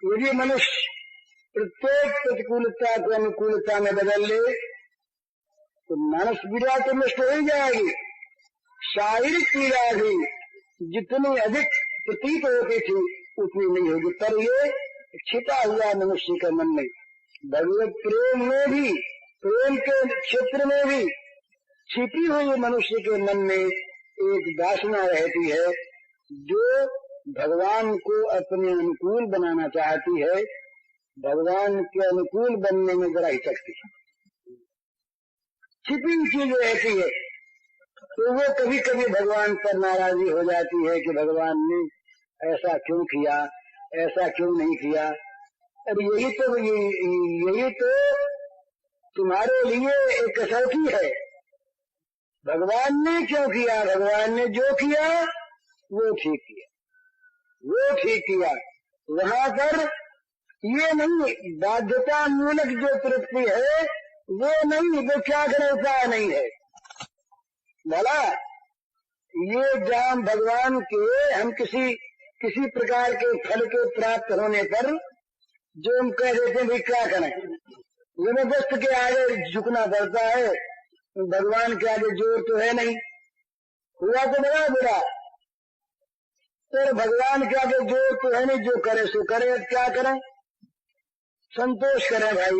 यदि मनुष्य प्रत्येक प्रतिकूलता को अनुकूलता में बदल ले तो मानस पीड़ा तो नष्ट हो ही जाएगी। शारीरिक पीड़ा भी जितनी अधिक प्रतीत होती थी उतनी नहीं होगी, पर ये छिपा हुआ मनुष्य के मन में भगवत प्रेम में भी, प्रेम के क्षेत्र में भी छिपी हुई मनुष्य के मन में एक वासना रहती है जो भगवान को अपने अनुकूल बनाना चाहती है, भगवान के अनुकूल बनने में जरा हिचकती है, छिपी चीज रहती है। तो वो कभी कभी भगवान पर नाराजी हो जाती है कि भगवान ने ऐसा क्यों किया, ऐसा क्यों नहीं किया। अरे यही तो तुम्हारे लिए एक कसौटी है। भगवान ने क्यों किया, भगवान ने जो किया वो ठीक किया, वो ठीक किया। वहां पर ये नहीं, बाध्यता मूलक जो तृप्ति है वो नहीं, वो क्या करे उपाय नहीं है। भला ये जाम भगवान के हम किसी प्रकार के फल के प्राप्त होने पर जो हम कह देते हैं भाई क्या करें, जबरदस्त के आगे झुकना पड़ता है, भगवान के आगे जोर तो है नहीं, हुआ तो बड़ा बुरा, तो भगवान के आगे जोर तो है नहीं, जो करे सो करे। अब क्या करें, संतोष करें भाई,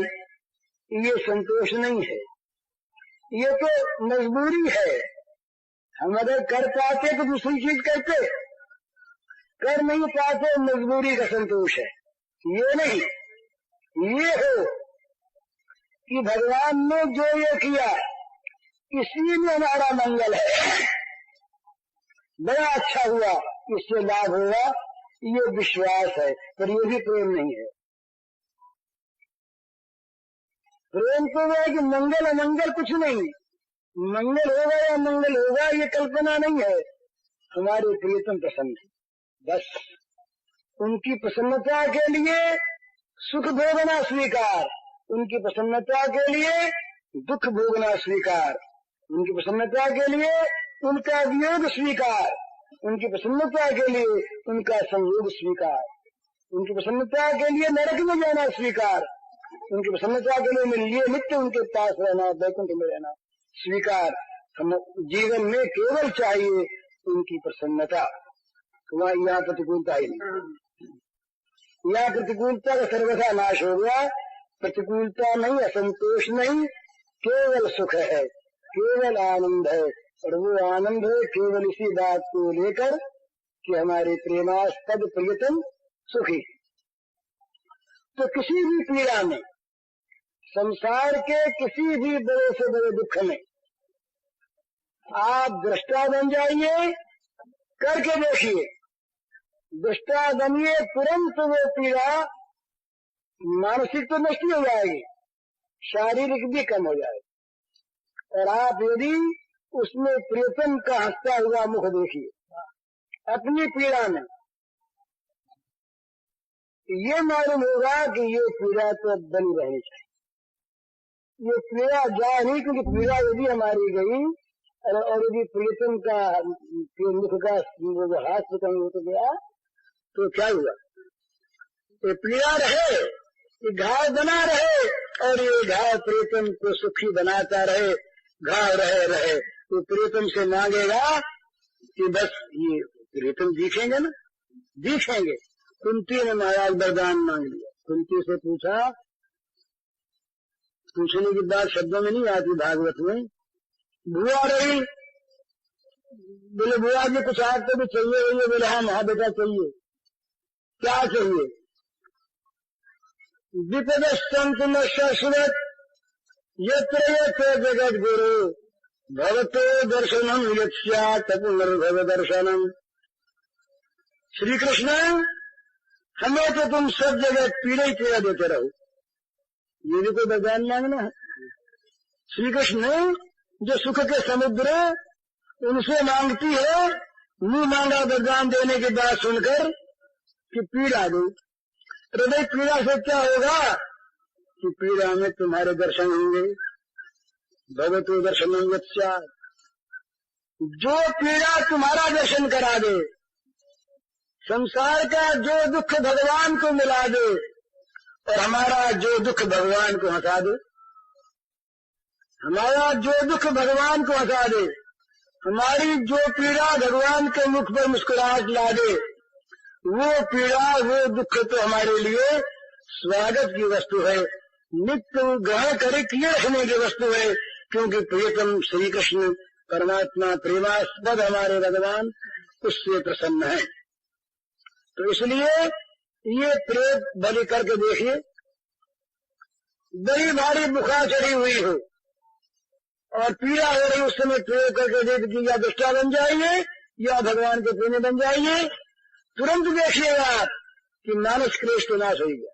ये संतोष नहीं है, ये तो मजबूरी है। हम अगर कर पाते तो दूसरी चीज करते, कर नहीं पाते मजबूरी का संतोष है। ये नहीं, ये हो कि भगवान ने जो ये किया इसी में हमारा मंगल है, बड़ा अच्छा हुआ, इससे लाभ होगा, ये विश्वास है। पर ये भी प्रेम नहीं है। प्रेम तो है कि मंगल अमंगल कुछ नहीं, मंगल होगा या मंगल होगा ये कल्पना नहीं है। हमारे प्रियतम प्रसन्न है, बस उनकी प्रसन्नता के लिए सुख भोगना स्वीकार, उनकी प्रसन्नता के लिए दुख भोगना स्वीकार, उनकी प्रसन्नता के लिए उनका वियोग स्वीकार, उनकी प्रसन्नता के लिए उनका संयोग स्वीकार, उनकी प्रसन्नता के लिए नरक में जाना स्वीकार, उनकी प्रसन्नता के लिए नित्य उनके पास रहना, वैकुंठ में रहना स्वीकार। हम जीवन में केवल चाहिए उनकी प्रसन्नता। वहाँ यहाँ प्रतिकूलता ही नहीं, यहाँ प्रतिकूलता का सर्वथा नाश हो गया। प्रतिकूलता नहीं, असंतोष नहीं, केवल सुख है, केवल आनंद है। और वो आनंद है केवल इसी बात को लेकर कि हमारे प्रेमास्पद प्रियतम सुखी। तो किसी भी पीड़ा में, संसार के किसी भी बड़े से बड़े दुख में आप दृष्टा बन जाइए, करके देखिए, दृष्टा बनिए, तुरंत वो पीड़ा मानसिक तो नष्ट हो जाएगी, शारीरिक भी कम हो जाएगी। और आप यदि उसमें प्रियतम का हंसता हुआ मुख देखिए अपनी पीड़ा में, ये मालूम होगा कि ये पीड़ा तो बनी रहनी चाहिए, ये पीड़ा जाए नहीं। क्योंकि पीड़ा यदि हमारी गई और यदि प्रियतम का मुख का हास्य कहीं हो तो गया तो क्या हुआ, ये पीड़ा रहे, ये घाव बना रहे और ये घाव प्रियतम को सुखी बनाता रहे, घाव रहे तो प्रियतम से मांगेगा कि बस ये प्रियतम दिखेंगे ना, दिखेंगे। कुंती ने महाराज वरदान मांग लिया, कुंती से पूछा, पूछने की बात शब्दों में नहीं आती भागवत में। बुआ रही, बोले बुआ जी कुछ आपको भी चाहिए रही, बोले हाँ महाबेटा चाहिए। क्या चाहिए? विपद संत न शाश्वत यत्र जगत गुरु भवतो दर्शनम यस्यात् पुनर्भव दर्शनम। श्री कृष्ण, हमें तो तुम सब जगह पीड़ा ही पीड़ा देते रहो, ये भी कोई वरदान मांगना है? श्री कृष्ण जो सुख के समुद्र उनसे मांगती है, मुंह मांगा वरदान देने की बात सुनकर कि पीड़ा दो। हृदय पीड़ा से क्या होगा कि पीड़ा में तुम्हारे दर्शन होंगे, भगवतो दर्शनम यस्यात्। जो पीड़ा तुम्हारा दर्शन करा दे, संसार का जो दुख भगवान को मिला दे और हमारा जो दुख भगवान को हंसा दे, हमारा जो दुख भगवान को हंसा दे, हमारी जो पीड़ा भगवान के मुख पर मुस्कुराहट ला दे, वो पीड़ा वो दुख तो हमारे लिए स्वागत की वस्तु है, नित्य ग्रहण करे किए रखने की वस्तु है। क्योंकि प्रियतम श्री कृष्ण परमात्मा प्रेमास्पद हमारे भगवान उससे प्रसन्न है। तो इसलिए ये प्रेत बलि करके देखिए, बड़ी भारी बुखार चढ़ी हुई हो और पीड़ा हो रही, उस समय प्रयोग करके देख कि या दुष्टा बन जाइए या भगवान के प्रेमी बन जाइए, तुरंत देखिएगा कि मानस क्लेश तो नाश हो गया।